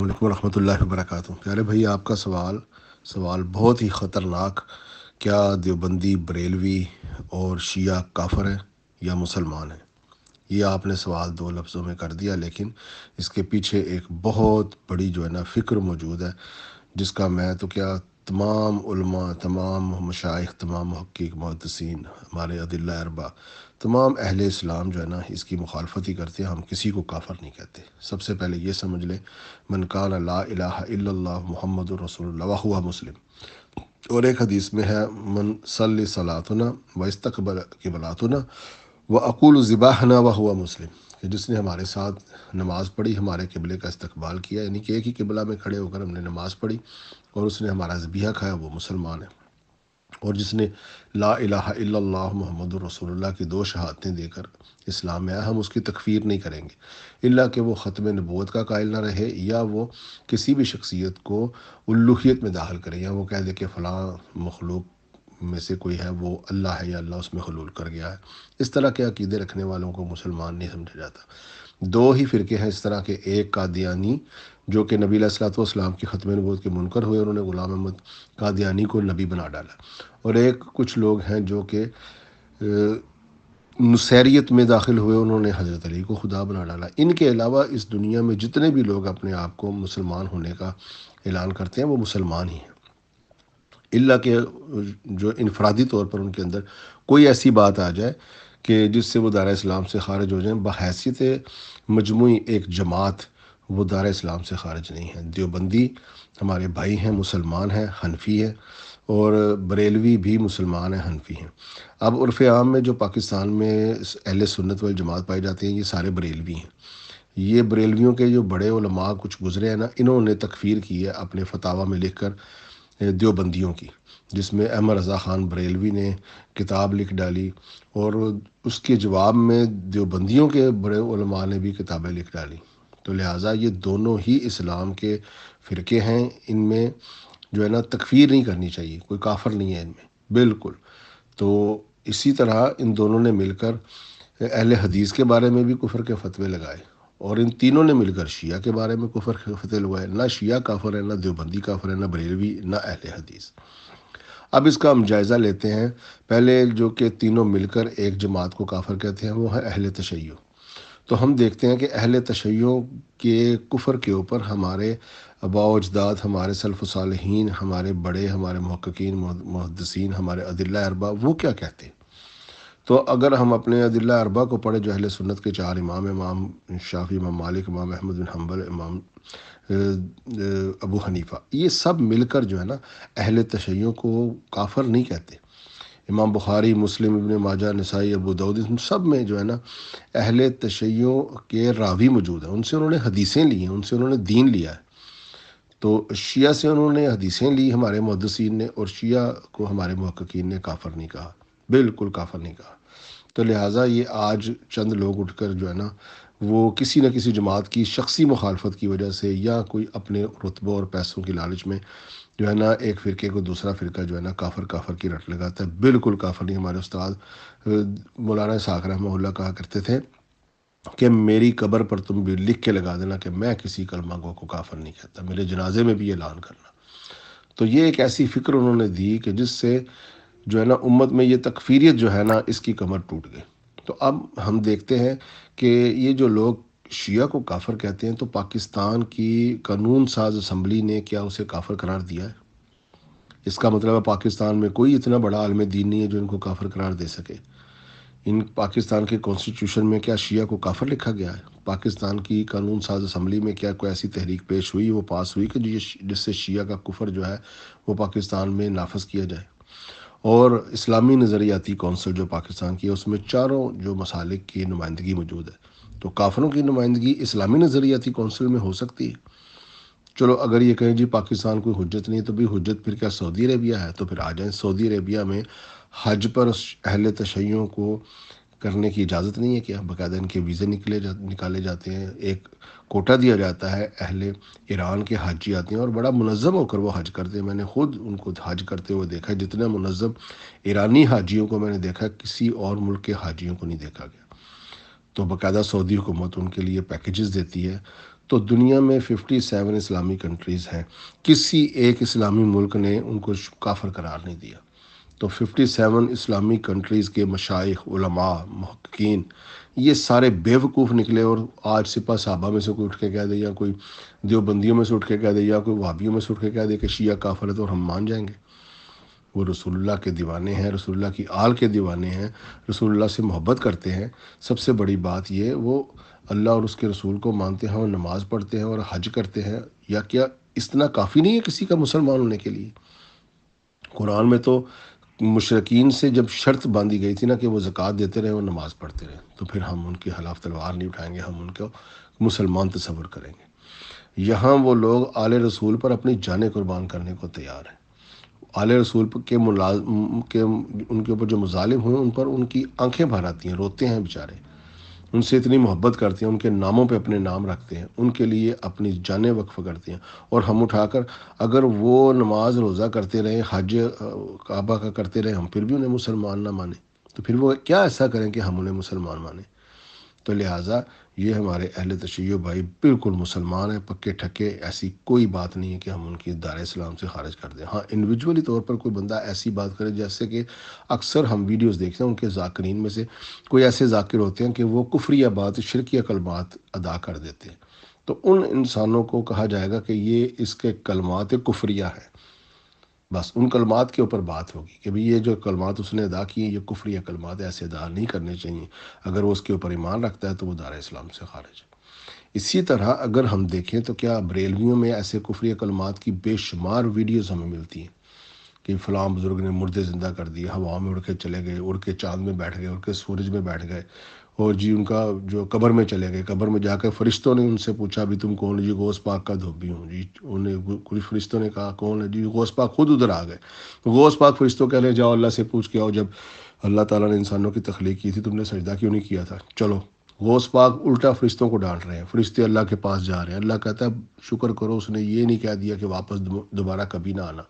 علیکم ورحمۃ اللہ وبرکاتہ۔ پیارے بھائی، آپ کا سوال بہت ہی خطرناک۔ کیا دیوبندی، بریلوی اور شیعہ کافر ہیں یا مسلمان ہیں؟ یہ آپ نے سوال دو لفظوں میں کر دیا، لیکن اس کے پیچھے ایک بہت بڑی جو ہے نا فکر موجود ہے، جس کا میں تو کیا، تمام علماء، تمام مشائخ، تمام محقق، محدثین، ہمارے ادلہ اربعہ، تمام اہل اسلام جو ہے نا اس کی مخالفت ہی کرتے ہیں۔ ہم کسی کو کافر نہیں کہتے۔ سب سے پہلے یہ سمجھ لیں، من کان لا الہ الا اللہ محمد رسول اللہ وہو مسلم۔ اور ایک حدیث میں ہے، من صلی صلاتنا و استقبل قبلاتنا و اقول ذباحنا وہو مسلم، کہ جس نے ہمارے ساتھ نماز پڑھی، ہمارے قبلے کا استقبال کیا، یعنی کہ ایک ہی قبلہ میں کھڑے ہو کر ہم نے نماز پڑھی اور اس نے ہمارا ذبیحہ کھایا، وہ مسلمان ہے۔ اور جس نے لا الہ الا اللہ محمد رسول اللہ کی دو شہادتیں دے کر اسلام میں آیا، ہم اس کی تکفیر نہیں کریں گے، الا کہ وہ ختم نبوت کا قائل نہ رہے، یا وہ کسی بھی شخصیت کو الوہیت میں داخل کرے، یا وہ کہہ دے کہ فلاں مخلوق میں سے کوئی ہے وہ اللہ ہے، یا اللہ اس میں حلول کر گیا ہے۔ اس طرح کے عقیدے رکھنے والوں کو مسلمان نہیں سمجھا جاتا۔ دو ہی فرقے ہیں اس طرح کے، ایک قادیانی جو کہ نبی علیہ الصلوۃ والسلام کی ختم نبوت کے منکر ہوئے، انہوں نے غلام احمد قادیانی کو نبی بنا ڈالا، اور ایک کچھ لوگ ہیں جو کہ نصیریت میں داخل ہوئے، انہوں نے حضرت علی کو خدا بنا ڈالا۔ ان کے علاوہ اس دنیا میں جتنے بھی لوگ اپنے آپ کو مسلمان ہونے کا اعلان کرتے ہیں وہ مسلمان ہی ہیں، الا کہ جو انفرادی طور پر ان کے اندر کوئی ایسی بات آ جائے کہ جس سے وہ دائرہ اسلام سے خارج ہو جائیں، بحیثیت مجموعی ایک جماعت وہ دائرہ اسلام سے خارج نہیں ہیں۔ دیوبندی ہمارے بھائی ہیں، مسلمان ہیں، حنفی ہیں، اور بریلوی بھی مسلمان ہیں، حنفی ہیں۔ اب عرف عام میں جو پاکستان میں اہل سنت والجماعت پائی جاتی ہیں، یہ سارے بریلوی ہیں۔ یہ بریلویوں کے جو بڑے علماء کچھ گزرے ہیں نا، انہوں نے تکفیر کی ہے اپنے فتاویٰ میں لکھ کر دیوبندیوں کی، جس میں احمد رضا خان بریلوی نے کتاب لکھ ڈالی، اور اس کے جواب میں دیوبندیوں کے بڑے علماء نے بھی کتابیں لکھ ڈالی۔ تو لہٰذا یہ دونوں ہی اسلام کے فرقے ہیں، ان میں جو ہے نا تکفیر نہیں کرنی چاہیے، کوئی کافر نہیں ہے ان میں بالکل۔ تو اسی طرح ان دونوں نے مل کر اہل حدیث کے بارے میں بھی کفر کے فتوے لگائے، اور ان تینوں نے مل کر شیعہ کے بارے میں کفر کے فتوے لگائے۔ نہ شیعہ کافر ہے، نہ دیوبندی کافر ہے، نہ بریلوی، نہ اہل حدیث۔ اب اس کا ہم جائزہ لیتے ہیں۔ پہلے جو کہ تینوں مل کر ایک جماعت کو کافر کہتے ہیں، وہ ہے اہل تشیع۔ تو ہم دیکھتے ہیں کہ اہل تشیع کے کفر کے اوپر ہمارے آباء و اجداد، ہمارے سلف صالحین، ہمارے بڑے، ہمارے محققین، محدثین، ہمارے ادلہ اربعہ وہ کیا کہتے ہیں۔ تو اگر ہم اپنے ادلہ اربعہ کو پڑھے جو اہل سنت کے چار امام، امام شافعی، امام مالک، امام احمد بن حنبل، امام ابو حنیفہ، یہ سب مل کر جو ہے نا اہل تشیع کو کافر نہیں کہتے۔ امام بخاری، مسلم، ابن ماجہ، نسائی، ابو داؤد، ان سب میں جو ہے نا اہل تشیع کے راوی موجود ہیں، ان سے انہوں نے حدیثیں لی ہیں، ان سے انہوں نے دین لیا ہے۔ تو شیعہ سے انہوں نے حدیثیں لی ہمارے محدثین نے، اور شیعہ کو ہمارے محققین نے کافر نہیں کہا، بالکل کافر نہیں کہا۔ تو لہٰذا یہ آج چند لوگ اٹھ کر جو ہے نا وہ کسی نہ کسی جماعت کی شخصی مخالفت کی وجہ سے، یا کوئی اپنے رتبوں اور پیسوں کی لالچ میں جو ہے نا ایک فرقے کو دوسرا فرقہ جو ہے نا کافر کافر کی رٹ لگاتا ہے۔ بالکل کافر نہیں۔ ہمارے استاد مولانا اسحاق رحمہ اللہ کہا کرتے تھے کہ میری قبر پر تم بھی لکھ کے لگا دینا کہ میں کسی کلمہ گو کو کافر نہیں کہتا، میرے جنازے میں بھی اعلان کرنا۔ تو یہ ایک ایسی فکر انہوں نے دی کہ جس سے جو ہے نا امت میں یہ تکفیریت جو ہے نا اس کی کمر ٹوٹ گئی۔ تو اب ہم دیکھتے ہیں کہ یہ جو لوگ شیعہ کو کافر کہتے ہیں، تو پاکستان کی قانون ساز اسمبلی نے کیا اسے کافر قرار دیا ہے؟ اس کا مطلب ہے پاکستان میں کوئی اتنا بڑا عالم دین نہیں ہے جو ان کو کافر قرار دے سکے۔ ان پاکستان کے کانسٹیٹیوشن میں کیا شیعہ کو کافر لکھا گیا ہے؟ پاکستان کی قانون ساز اسمبلی میں کیا کوئی ایسی تحریک پیش ہوئی، وہ پاس ہوئی کہ جس سے شیعہ کا کفر جو ہے وہ پاکستان میں نافذ کیا جائے؟ اور اسلامی نظریاتی کونسل جو پاکستان کی ہے، اس میں چاروں جو مسالک کی نمائندگی موجود ہے، تو کافروں کی نمائندگی اسلامی نظریاتی کونسل میں ہو سکتی ہے؟ چلو اگر یہ کہیں جی پاکستان کوئی حجت نہیں، تو بھی حجت پھر کیا سعودی عربیہ ہے؟ تو پھر آ جائیں۔ سعودی عربیہ میں حج پر اہل تشیع کو کرنے کی اجازت نہیں ہے کیا؟ باقاعدہ ان کے ویزے نکالے جاتے ہیں، ایک کوٹا دیا جاتا ہے، اہل ایران کے حاجی آتے ہیں اور بڑا منظم ہو کر وہ حج کرتے ہیں۔ میں نے خود ان کو حج کرتے ہوئے دیکھا، جتنا منظم ایرانی حاجیوں کو میں نے دیکھا، کسی اور ملک کے حاجیوں کو نہیں دیکھا گیا۔ تو باقاعدہ سعودی حکومت ان کے لیے پیکیجز دیتی ہے۔ تو دنیا میں 57 اسلامی کنٹریز ہیں، کسی ایک اسلامی ملک نے ان کو کافر قرار نہیں دیا۔ تو 57 اسلامی کنٹریز کے مشائخ، علماء، محققین یہ سارے بیوقوف نکلے، اور آج سپہ صحابہ میں سے کوئی اٹھ کے کہہ دے، یا کوئی دیوبندیوں میں سے اٹھ کے کہہ دے، یا کوئی وہابیوں میں سے اٹھ کے کہہ دے کہ شیعہ کافر ہے، تو ہم مان جائیں گے؟ وہ رسول اللہ کے دیوانے ہیں، رسول اللہ کی آل کے دیوانے ہیں، رسول اللہ سے محبت کرتے ہیں۔ سب سے بڑی بات یہ، وہ اللہ اور اس کے رسول کو مانتے ہیں اور نماز پڑھتے ہیں اور حج کرتے ہیں۔ یا کیا اتنا کافی نہیں ہے کسی کا مسلمان ہونے کے لیے؟ قرآن میں تو مشرکین سے جب شرط باندھی گئی تھی نا کہ وہ زکوٰۃ دیتے رہے اور نماز پڑھتے رہے، تو پھر ہم ان کے خلاف تلوار نہیں اٹھائیں گے، ہم ان کو مسلمان تصور کریں گے۔ یہاں وہ لوگ آل رسول پر اپنی جانیں قربان کرنے کو تیار ہیں۔ آل رسول کے ان کے اوپر جو مظالم ہوئے، ان پر ان کی آنکھیں بھر آتی ہیں، روتے ہیں بیچارے، ان سے اتنی محبت کرتے ہیں، ان کے ناموں پہ اپنے نام رکھتے ہیں، ان کے لیے اپنی جانیں وقف کرتے ہیں، اور ہم اٹھا کر اگر وہ نماز روزہ کرتے رہیں، حج کعبہ کا کرتے رہیں، ہم پھر بھی انہیں مسلمان نہ مانیں، تو پھر وہ کیا ایسا کریں کہ ہم انہیں مسلمان مانیں؟ تو لہٰذا یہ ہمارے اہل تشیع بھائی بالکل مسلمان ہیں، پکے ٹھکے، ایسی کوئی بات نہیں ہے کہ ہم ان کی دار اسلام سے خارج کر دیں۔ ہاں انڈیویجولی طور پر کوئی بندہ ایسی بات کرے، جیسے کہ اکثر ہم ویڈیوز دیکھتے ہیں ان کے ذاکرین میں سے کوئی ایسے ذاکر ہوتے ہیں کہ وہ کفریہ بات، شرکیہ کلمات ادا کر دیتے ہیں، تو ان انسانوں کو کہا جائے گا کہ یہ اس کے کلمات کفریہ ہے، بس ان کلمات کے اوپر بات ہوگی کہ بھئی یہ جو کلمات اس نے ادا کیے یہ کفریہ کلمات، ایسے ادا نہیں کرنے چاہیے، اگر وہ اس کے اوپر ایمان رکھتا ہے تو وہ دار اسلام سے خارج ہے۔ اسی طرح اگر ہم دیکھیں تو کیا بریلویوں میں ایسے کفریہ کلمات کی بے شمار ویڈیوز ہمیں ملتی ہیں کہ فلاں بزرگ نے مردے زندہ کر دیے، ہوا میں اڑ کے چلے گئے، اڑ کے چاند میں بیٹھ گئے، اڑ کے سورج میں بیٹھ گئے، اور جی ان کا جو قبر میں چلے گئے، قبر میں جا کے فرشتوں نے ان سے پوچھا بھی تم کون؟ جی غوث پاک کا دھوبی ہوں جی۔ انہیں کچھ فرشتوں نے کہا کون ہے؟ جی غوث پاک خود ادھر آ گئے۔ غوث پاک فرشتوں کہہ رہے جاؤ اللہ سے پوچھ کے آؤ، جب اللہ تعالیٰ نے انسانوں کی تخلیق کی تھی تم نے سجدہ کیوں نہیں کیا تھا؟ چلو، غوث پاک الٹا فرشتوں کو ڈانٹ رہے ہیں، فرشتے اللہ کے پاس جا رہے ہیں، اللہ کہتا ہے شکر کرو اس نے یہ نہیں کہہ دیا کہ واپس دوبارہ کبھی نہ آنا،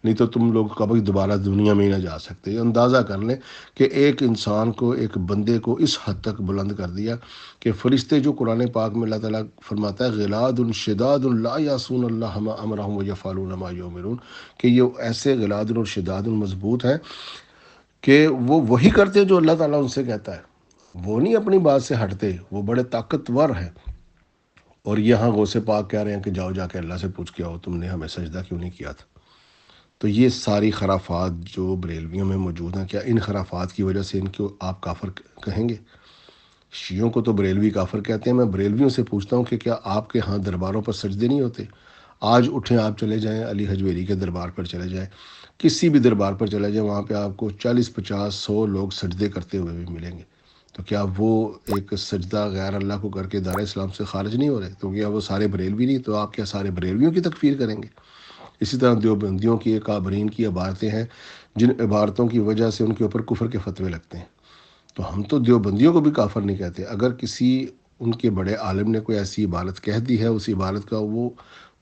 نہیں تو تم لوگ کبھی دوبارہ دنیا میں ہی نہ جا سکتے۔ اندازہ کر لیں کہ ایک انسان کو، ایک بندے کو اس حد تک بلند کر دیا کہ فرشتے جو قرآن پاک میں اللہ تعالیٰ فرماتا ہے غلاد شداد لا یعصون اللہ ما امرهم ویفعلون ما یؤمرون، کہ یہ ایسے غلاد اور شداد مضبوط ہیں کہ وہ وہی کرتے ہیں جو اللہ تعالیٰ ان سے کہتا ہے، وہ نہیں اپنی بات سے ہٹتے، وہ بڑے طاقتور ہیں۔ اور یہاں غوث پاک کہہ رہے ہیں کہ جاؤ جا کے اللہ سے پوچھ کے آؤ تم نے ہمیں سجدہ کیوں نہیں کیا تھا۔ تو یہ ساری خرافات جو بریلویوں میں موجود ہیں، کیا ان خرافات کی وجہ سے ان کو آپ کافر کہیں گے؟ شیعوں کو تو بریلوی کافر کہتے ہیں۔ میں بریلویوں سے پوچھتا ہوں کہ کیا آپ کے ہاں درباروں پر سجدے نہیں ہوتے؟ آج اٹھیں آپ چلے جائیں علی حجویری کے دربار پر چلے جائیں، کسی بھی دربار پر چلے جائیں، وہاں پہ آپ کو 40 50 100 لوگ سجدے کرتے ہوئے بھی ملیں گے۔ تو کیا وہ ایک سجدہ غیر اللہ کو کر کے دار اسلام سے خارج نہیں ہو رہے؟ تو کیا وہ سارے بریلوی نہیں؟ تو آپ کیا سارے بریلویوں کی تکفیر کریں گے؟ اسی طرح دیوبندیوں کی کابرین کی عبارتیں ہیں، جن عبارتوں کی وجہ سے ان کے اوپر کفر کے فتوے لگتے ہیں۔ تو ہم تو دیوبندیوں کو بھی کافر نہیں کہتے، اگر کسی ان کے بڑے عالم نے کوئی ایسی عبارت کہہ دی ہے، اس عبارت کا وہ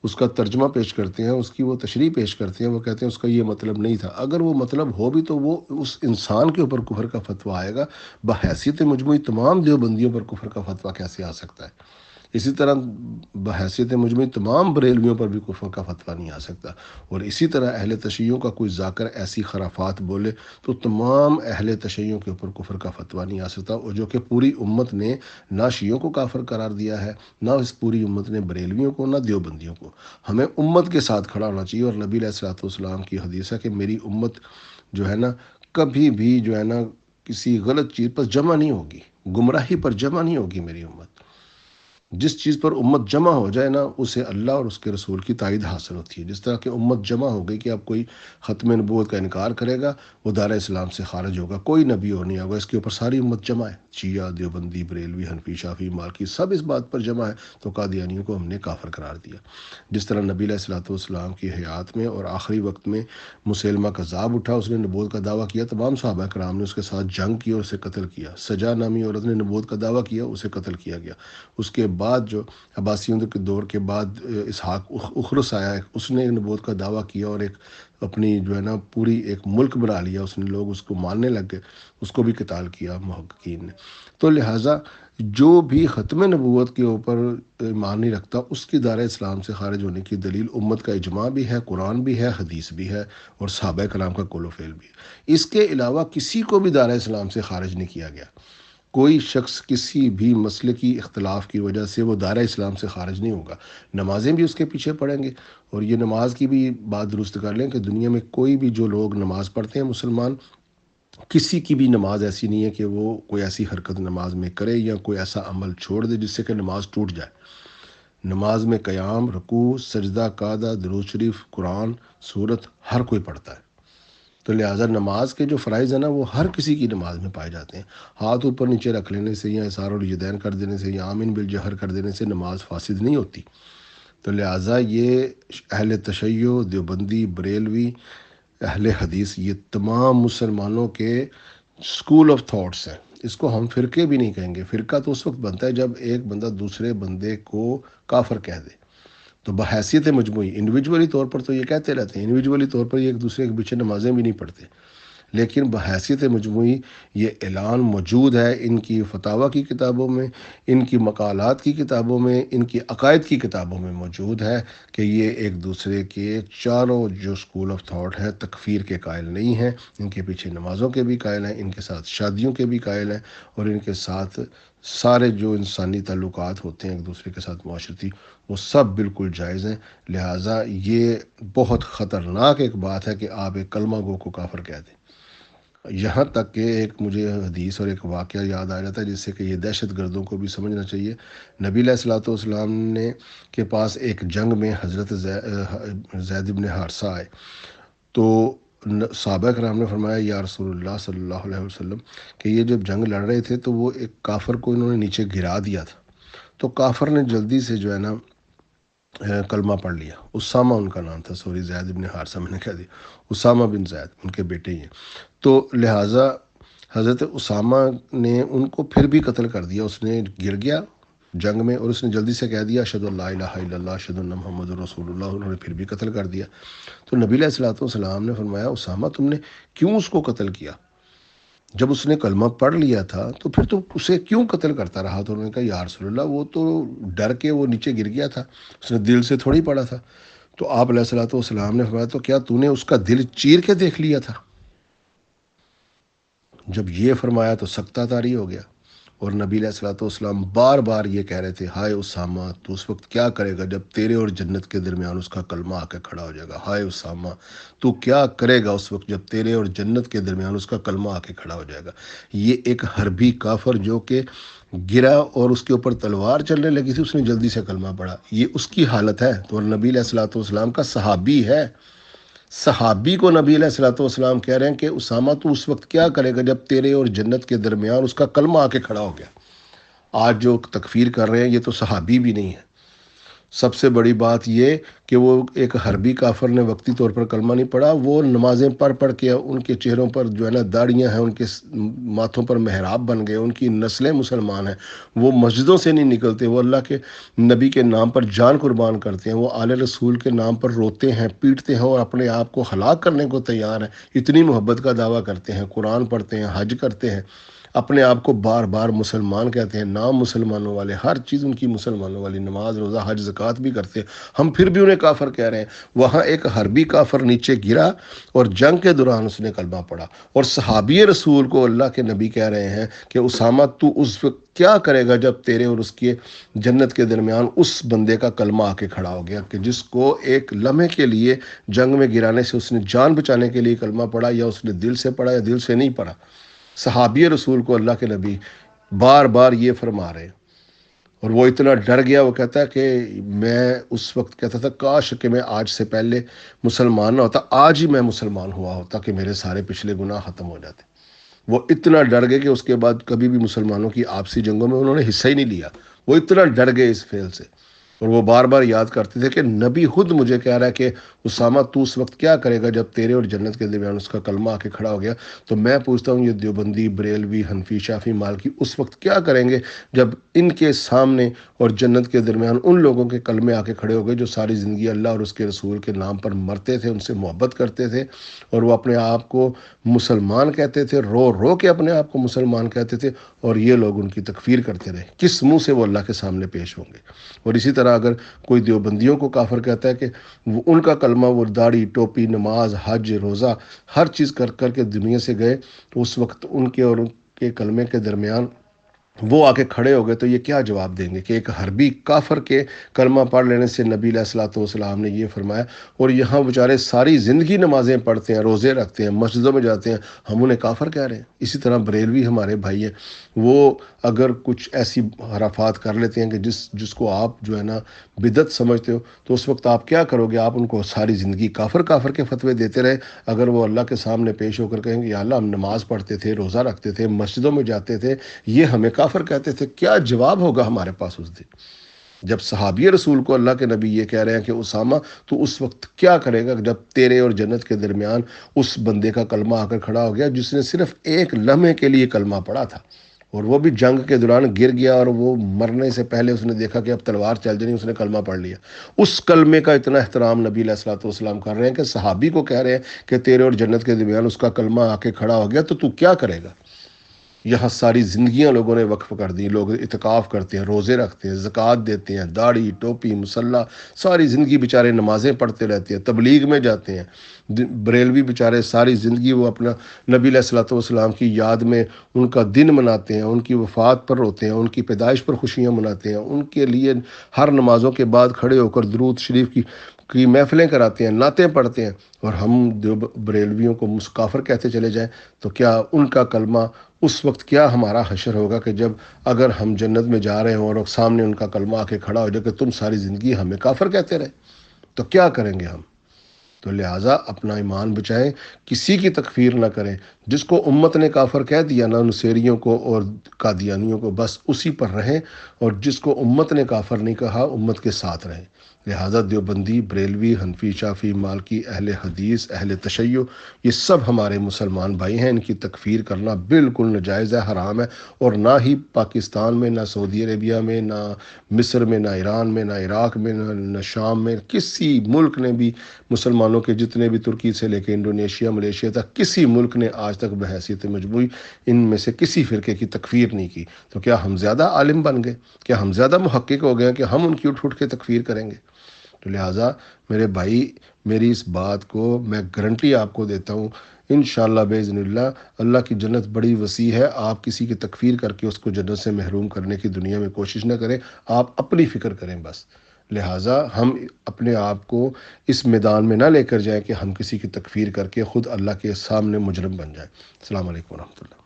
اس کا ترجمہ پیش کرتے ہیں، اس کی وہ تشریح پیش کرتے ہیں، وہ کہتے ہیں اس کا یہ مطلب نہیں تھا، اگر وہ مطلب ہو بھی تو وہ اس انسان کے اوپر کفر کا فتویٰ آئے گا، بحیثیت مجموعی تمام دیوبندیوں پر کفر کا فتویٰ کیسے آ سکتا ہے؟ اسی طرح بحیثیت مجموعی تمام بریلویوں پر بھی کفر کا فتویٰ نہیں آ سکتا۔ اور اسی طرح اہل تشیعوں کا کوئی ذاکر ایسی خرافات بولے تو تمام اہل تشیعوں کے اوپر کفر کا فتویٰ نہیں آ سکتا، اور جو کہ پوری امت نے نہ شیعوں کو کافر قرار دیا ہے، نہ اس پوری امت نے بریلویوں کو، نہ دیوبندیوں کو۔ ہمیں امت کے ساتھ کھڑا ہونا چاہیے، اور نبی علیہ الصلوۃ والسلام کی حدیث ہے کہ میری امت جو ہے نا کبھی بھی جو ہے نا کسی غلط چیز پر جمع نہیں ہوگی، گمراہی پر جمع نہیں ہوگی میری امت۔ جس چیز پر امت جمع ہو جائے نا اسے اللہ اور اس کے رسول کی تائید حاصل ہوتی ہے۔ جس طرح کہ امت جمع ہو گئی کہ اب کوئی ختم نبوت کا انکار کرے گا وہ دار اسلام سے خارج ہوگا، کوئی نبی اور نہیں ہوگا، اس کے اوپر ساری امت جمع ہے، شیعہ، دیوبندی، بریلوی، حنفی، شافعی، مالکی، سب اس بات پر جمع ہے، تو قادیانیوں کو ہم نے کافر قرار دیا۔ جس طرح نبی علیہ الصلوۃ والسلام کی حیات میں اور آخری وقت میں مسیلمہ کذاب اٹھا، اس نے نبوت کا دعویٰ کیا، تمام صحابہ کرام نے اس کے ساتھ جنگ کی اور اسے قتل کیا۔ سجا نامی عورت نے نبوت کا دعویٰ کیا، اسے قتل کیا گیا۔ اس کے بعد جو عباسیوں کے دور کے بعد اسحاق اخرس آیا، اس نے نبوت کا دعویٰ کیا اور ایک اپنی جو ہے نا پوری ایک ملک بنا لیا، اس نے، لوگ اس کو ماننے لگ گئے، اس کو بھی قتال کیا محققین نے۔ تو لہٰذا جو بھی ختم نبوت کے اوپر ایمان نہیں رکھتا اس کی دائرہ اسلام سے خارج ہونے کی دلیل امت کا اجماع بھی ہے، قرآن بھی ہے، حدیث بھی ہے، اور صحابہ کرام کا قول و فعل بھی ہے۔ اس کے علاوہ کسی کو بھی دائرہ اسلام سے خارج نہیں کیا گیا۔ کوئی شخص کسی بھی مسئلے کی اختلاف کی وجہ سے وہ دائرہ اسلام سے خارج نہیں ہوگا۔ نمازیں بھی اس کے پیچھے پڑھیں گے، اور یہ نماز کی بھی بات درست کر لیں کہ دنیا میں کوئی بھی جو لوگ نماز پڑھتے ہیں مسلمان، کسی کی بھی نماز ایسی نہیں ہے کہ وہ کوئی ایسی حرکت نماز میں کرے یا کوئی ایسا عمل چھوڑ دے جس سے کہ نماز ٹوٹ جائے۔ نماز میں قیام، رکوع، سجدہ، قعدہ، درود شریف، قرآن، سورت ہر کوئی پڑھتا ہے۔ تو لہٰذا نماز کے جو فرائض ہیں نا وہ ہر کسی کی نماز میں پائے جاتے ہیں۔ ہاتھ اوپر نیچے رکھ لینے سے یا اظہار الیدین کر دینے سے یا آمین بالجہر کر دینے سے نماز فاسد نہیں ہوتی۔ تو لہٰذا یہ اہل تشیع، دیوبندی، بریلوی، اہل حدیث، یہ تمام مسلمانوں کے اسکول آف تھاٹس ہیں۔ اس کو ہم فرقے بھی نہیں کہیں گے۔ فرقہ تو اس وقت بنتا ہے جب ایک بندہ دوسرے بندے کو کافر کہہ دے۔ تو بحیثیت مجموعی انڈیویجولی طور پر تو یہ کہتے رہتے ہیں، انڈیویجولی طور پر یہ ایک دوسرے کے پیچھے نمازیں بھی نہیں پڑھتے، لیکن بحیثیت مجموعی یہ اعلان موجود ہے ان کی فتاویٰ کی کتابوں میں، ان کی مقالات کی کتابوں میں، ان کی عقائد کی کتابوں میں موجود ہے کہ یہ ایک دوسرے کے چاروں جو اسکول آف تھاٹ ہے تکفیر کے قائل نہیں ہیں، ان کے پیچھے نمازوں کے بھی قائل ہیں، ان کے ساتھ شادیوں کے بھی قائل ہیں، اور ان کے ساتھ سارے جو انسانی تعلقات ہوتے ہیں ایک دوسرے کے ساتھ معاشرتی، وہ سب بالکل جائز ہیں۔ لہٰذا یہ بہت خطرناک ایک بات ہے کہ آپ ایک کلمہ گو کو کافر کہہ دیں۔ یہاں تک کہ ایک مجھے حدیث اور ایک واقعہ یاد آ جاتا ہے جس سے کہ یہ دہشت گردوں کو بھی سمجھنا چاہیے۔ نبی علیہ الصلوۃ والسلام نے کے پاس ایک جنگ میں حضرت زید بن حارثہ آئے، تو صحابہ کرام نے فرمایا یا رسول اللہ صلی اللہ علیہ وسلم کہ یہ جب جنگ لڑ رہے تھے تو وہ ایک کافر کو انہوں نے نیچے گرا دیا تھا، تو کافر نے جلدی سے جو ہے نا کلمہ پڑھ لیا۔ اسامہ ان کا نام تھا، سوری زید بن حارثہ میں نے کہہ دیا، اسامہ بن زید ان کے بیٹے ہی ہیں۔ تو لہٰذا حضرت اسامہ نے ان کو پھر بھی قتل کر دیا۔ اس نے گر گیا جنگ میں اور اس نے جلدی سے کہہ دیا اشہد ان لا الہ الا اللہ اشہد ان محمد رسول اللہ، انہوں نے پھر بھی قتل کر دیا۔ تو نبی علیہ الصلوۃ والسلام نے فرمایا اسامہ تم نے کیوں اس کو قتل کیا؟ جب اس نے کلمہ پڑھ لیا تھا تو پھر تو اسے کیوں قتل کرتا رہا؟ تو انہوں نے کہا یا رسول اللہ وہ تو ڈر کے وہ نیچے گر گیا تھا، اس نے دل سے تھوڑی پڑھا تھا۔ تو آپ علیہ الصلوۃ والسلام نے فرمایا تو کیا تو نے اس کا دل چیر کے دیکھ لیا تھا؟ جب یہ فرمایا تو سکتہ طاری ہو گیا، اور نبی علیہ الصلوۃ والسلام بار بار یہ کہہ رہے تھے ہائے اسامہ تو اس وقت کیا کرے گا جب تیرے اور جنت کے درمیان اس کا کلمہ آ کے کھڑا ہو جائے گا، ہائے اسامہ تو کیا کرے گا اس وقت جب تیرے اور جنت کے درمیان اس کا کلمہ آ کے کھڑا ہو جائے گا۔ یہ ایک حربی کافر جو کہ گرا اور اس کے اوپر تلوار چلنے لگی تھی، اس نے جلدی سے کلمہ پڑھا، یہ اس کی حالت ہے۔ تو نبی علیہ الصلوۃ والسلام کا صحابی ہے، صحابی کو نبی علیہ الصلوۃ والسلام کہہ رہے ہیں کہ اسامہ تو اس وقت کیا کرے گا جب تیرے اور جنت کے درمیان اس کا کلمہ آ کے کھڑا ہو گیا۔ آج جو تکفیر کر رہے ہیں یہ تو صحابی بھی نہیں ہے۔ سب سے بڑی بات یہ کہ وہ ایک حربی کافر نے وقتی طور پر کلمہ نہیں پڑھا، وہ نمازیں پڑھ پڑھ کے ان کے چہروں پر جو ہے نا داڑیاں ہیں، ان کے ماتھوں پر محراب بن گئے، ان کی نسلیں مسلمان ہیں، وہ مسجدوں سے نہیں نکلتے، وہ اللہ کے نبی کے نام پر جان قربان کرتے ہیں، وہ آل رسول کے نام پر روتے ہیں، پیٹتے ہیں اور اپنے آپ کو ہلاک کرنے کو تیار ہیں، اتنی محبت کا دعویٰ کرتے ہیں، قرآن پڑھتے ہیں، حج کرتے ہیں، اپنے آپ کو بار بار مسلمان کہتے ہیں، نام مسلمانوں والے، ہر چیز ان کی مسلمانوں والی، نماز روزہ حج زکوٰۃ بھی کرتے ہیں، ہم پھر بھی انہیں کافر کہہ رہے ہیں۔ وہاں ایک حربی کافر نیچے گرا اور جنگ کے دوران اس نے کلمہ پڑھا، اور صحابی رسول کو اللہ کے نبی کہہ رہے ہیں کہ اسامہ تو اس وقت کیا کرے گا جب تیرے اور اس کے جنت کے درمیان اس بندے کا کلمہ آ کے کھڑا ہو گیا، کہ جس کو ایک لمحے کے لیے جنگ میں گرانے سے اس نے جان بچانے کے لیے کلمہ پڑھا، یا اس نے دل سے پڑھا یا دل سے نہیں پڑھا۔ صحابی رسول کو اللہ کے نبی بار بار یہ فرما رہے ہیں، اور وہ اتنا ڈر گیا، وہ کہتا ہے کہ میں اس وقت کہتا تھا کاش کہ میں آج سے پہلے مسلمان نہ ہوتا، آج ہی میں مسلمان ہوا ہوتا کہ میرے سارے پچھلے گناہ ختم ہو جاتے۔ وہ اتنا ڈر گئے کہ اس کے بعد کبھی بھی مسلمانوں کی آپسی جنگوں میں انہوں نے حصہ ہی نہیں لیا، وہ اتنا ڈر گئے اس فعل سے۔ اور وہ بار بار یاد کرتے تھے کہ نبی خود مجھے کہہ رہا ہے کہ اسامہ تو اس وقت کیا کرے گا جب تیرے اور جنت کے درمیان اس کا کلمہ آ کے کھڑا ہو گیا. تو میں پوچھتا ہوں یہ دیوبندی، بریلوی، حنفی، شافی، مالکی اس وقت کیا کریں گے جب ان کے سامنے اور جنت کے درمیان ان لوگوں کے کلمے آ کے کھڑے ہو گئے جو ساری زندگی اللہ اور اس کے رسول کے نام پر مرتے تھے، ان سے محبت کرتے تھے، اور وہ اپنے آپ کو مسلمان کہتے تھے، رو رو کے اپنے آپ کو مسلمان کہتے تھے، اور یہ لوگ ان کی تکفیر کرتے رہے. کس منہ سے وہ اللہ کے سامنے پیش ہوں گے؟ اور اسی طرح اگر کوئی دیوبندیوں کو کافر کہتا ہے کہ وہ ان کا کلمہ، وہ داڑھی، ٹوپی، نماز، حج، روزہ ہر چیز کر کر کے دنیا سے گئے، تو اس وقت ان کے اور ان کے کلمے کے درمیان وہ آ کے کھڑے ہو گئے، تو یہ کیا جواب دیں گے کہ ایک حربی کافر کے کلمہ پڑھ لینے سے نبی علیہ الصلوۃ والسلام نے یہ فرمایا، اور یہاں بیچارے ساری زندگی نمازیں پڑھتے ہیں، روزے رکھتے ہیں، مسجدوں میں جاتے ہیں، ہم انہیں کافر کہہ رہے ہیں. اسی طرح بریلوی ہمارے بھائی ہیں، وہ اگر کچھ ایسی حرفات کر لیتے ہیں کہ جس کو آپ جو ہے نا بدعت سمجھتے ہو، تو اس وقت آپ کیا کرو گے؟ آپ ان کو ساری زندگی کافر کافر کے فتوے دیتے رہے. اگر وہ اللہ کے سامنے پیش ہو کر کہیں گے یا اللہ ہم نماز پڑھتے تھے، روزہ رکھتے تھے، مسجدوں میں جاتے تھے، یہ ہمیں کافر کہتے تھے، کیا جواب ہوگا ہمارے پاس اس دن؟ جب صحابی رسول کو اللہ کے نبی یہ کہہ رہے ہیں کہ اسامہ تو اس وقت کیا کرے گا جب تیرے اور جنت کے درمیان اس بندے کا کلمہ آ کر کھڑا ہو گیا جس نے صرف ایک لمحے کے لیے کلمہ پڑھا تھا، اور وہ بھی جنگ کے دوران گر گیا، اور وہ مرنے سے پہلے اس نے دیکھا کہ اب تلوار چل جانی، اس نے کلمہ پڑھ لیا. اس کلمے کا اتنا احترام نبی علیہ الصلوۃ والسلام کر رہے ہیں کہ صحابی کو کہہ رہے ہیں کہ تیرے اور جنت کے درمیان اس کا کلمہ آ کے کھڑا ہو گیا، تو کیا کرے گا؟ یہاں ساری زندگیاں لوگوں نے وقف کر دی، لوگ اعتکاف کرتے ہیں، روزے رکھتے ہیں، زکوٰۃ دیتے ہیں، داڑھی، ٹوپی، مصلی، ساری زندگی بیچارے نمازیں پڑھتے رہتے ہیں، تبلیغ میں جاتے ہیں. بریلوی بیچارے ساری زندگی وہ اپنا نبی علیہ الصلوۃ والسلام کی یاد میں ان کا دن مناتے ہیں، ان کی وفات پر روتے ہیں، ان کی پیدائش پر خوشیاں مناتے ہیں، ان کے لیے ہر نمازوں کے بعد کھڑے ہو کر درود شریف کی محفلیں کراتے ہیں، نعتیں پڑھتے ہیں. اور ہم جو بریلویوں کو کافر کہتے چلے جائیں، تو کیا ان کا کلمہ اس وقت کیا ہمارا حشر ہوگا کہ جب اگر ہم جنت میں جا رہے ہوں اور سامنے ان کا کلمہ آ کے کھڑا ہو جائے کہ تم ساری زندگی ہمیں کافر کہتے رہے، تو کیا کریں گے ہم؟ تو لہٰذا اپنا ایمان بچائیں، کسی کی تکفیر نہ کریں. جس کو امت نے کافر کہہ دیا نا، نصیریوں کو اور قادیانیوں کو، بس اسی پر رہیں، اور جس کو امت نے کافر نہیں کہا امت کے ساتھ رہیں. لہٰذا دیوبندی، بریلوی، حنفی، شافی، مالکی، اہل حدیث، اہل تشیع، یہ سب ہمارے مسلمان بھائی ہیں. ان کی تکفیر کرنا بالکل ناجائز ہے، حرام ہے. اور نہ ہی پاکستان میں، نہ سعودی عربیہ میں، نہ مصر میں، نہ ایران میں، نہ عراق میں، نہ شام میں، کسی ملک نے بھی مسلمانوں کے جتنے بھی، ترکی سے لے کے انڈونیشیا، ملیشیا تک، کسی ملک نے آج تک بحیثیت مجموعی ان میں سے کسی فرقے کی تکفیر نہیں کی. تو کیا ہم زیادہ عالم بن گئے؟ کیا ہم زیادہ محقق ہو گئے کہ ہم ان کی اٹھ کے تکفیر کریں گے؟ تو لہٰذا میرے بھائی، میری اس بات کو میں گارنٹی آپ کو دیتا ہوں، انشاءاللہ باذن اللہ، اللہ کی جنت بڑی وسیع ہے. آپ کسی کی تکفیر کر کے اس کو جنت سے محروم کرنے کی دنیا میں کوشش نہ کریں، آپ اپنی فکر کریں بس. لہٰذا ہم اپنے آپ کو اس میدان میں نہ لے کر جائیں کہ ہم کسی کی تکفیر کر کے خود اللہ کے سامنے مجرم بن جائیں. السلام علیکم ورحمۃ اللہ.